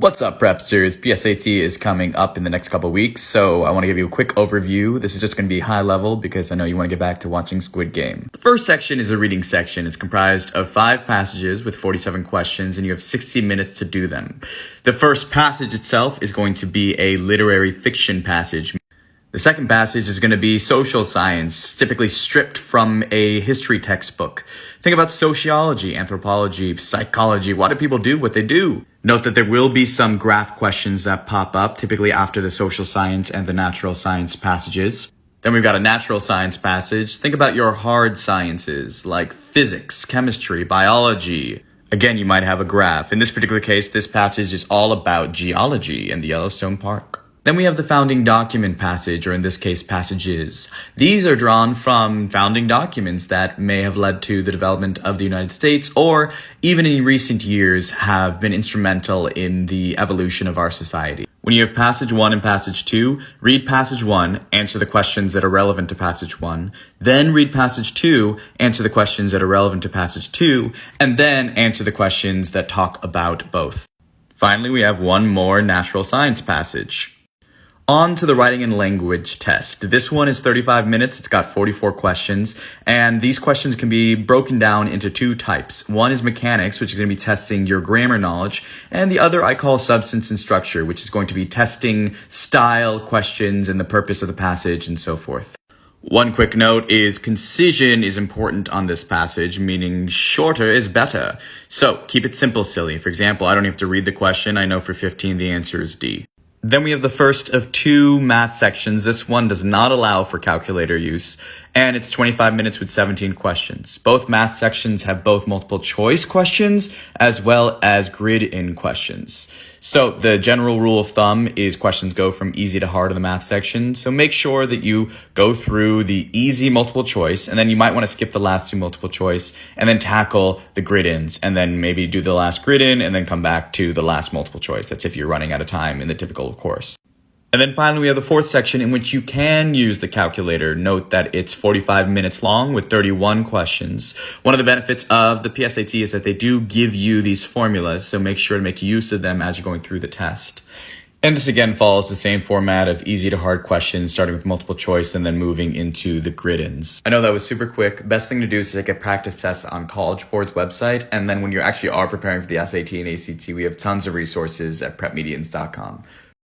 What's up, Prepsters? PSAT is coming up in the next couple weeks, so I want to give you a quick overview. This is just going to be high level because I know you want to get back to watching Squid Game. The first section is a reading section. It's comprised of 5 passages with 47 questions, and you have 60 minutes to do them. The first passage itself is going to be a literary fiction passage. The second passage is going to be social science, typically stripped from a history textbook. Think about sociology, anthropology, psychology. Why do people do what they do? Note that there will be some graph questions that pop up, typically after the social science and the natural science passages. Then we've got a natural science passage. Think about your hard sciences like physics, chemistry, biology. Again, you might have a graph. In this particular case, this passage is all about geology in the Yellowstone Park. Then we have the founding document passage, or in this case, passages. These are drawn from founding documents that may have led to the development of the United States, or even in recent years have been instrumental in the evolution of our society. When you have passage 1 and passage 2, read passage 1, answer the questions that are relevant to passage 1, then read passage 2, answer the questions that are relevant to passage 2, and then answer the questions that talk about both. Finally, we have one more natural science passage. On to the writing and language test. This one is 35 minutes. It's got 44 questions, and these questions can be broken down into 2 types. One is mechanics, which is going to be testing your grammar knowledge, and the other I call substance and structure, which is going to be testing style questions and the purpose of the passage and so forth. One quick note is concision is important on this passage, meaning shorter is better. So keep it simple, silly. For example, I don't have to read the question. I know for 15 the answer is D. Then we have the first of 2 math sections. This one does not allow for calculator use, and it's 25 minutes with 17 questions. Both math sections have both multiple choice questions as well as grid-in questions. So the general rule of thumb is questions go from easy to hard in the math section. So make sure that you go through the easy multiple choice, and then you might want to skip the last 2 multiple choice and then tackle the grid-ins, and then maybe do the last grid-in and then come back to the last multiple choice. That's if you're running out of time in the typical course. And then finally, we have the 4th section in which you can use the calculator. Note that it's 45 minutes long with 31 questions. One of the benefits of the PSAT is that they do give you these formulas, so make sure to make use of them as you're going through the test. And this again follows the same format of easy to hard questions, starting with multiple choice and then moving into the grid-ins. I know that was super quick. Best thing to do is to take a practice test on College Board's website. And then when you actually are preparing for the SAT and ACT, we have tons of resources at prepmedians.com.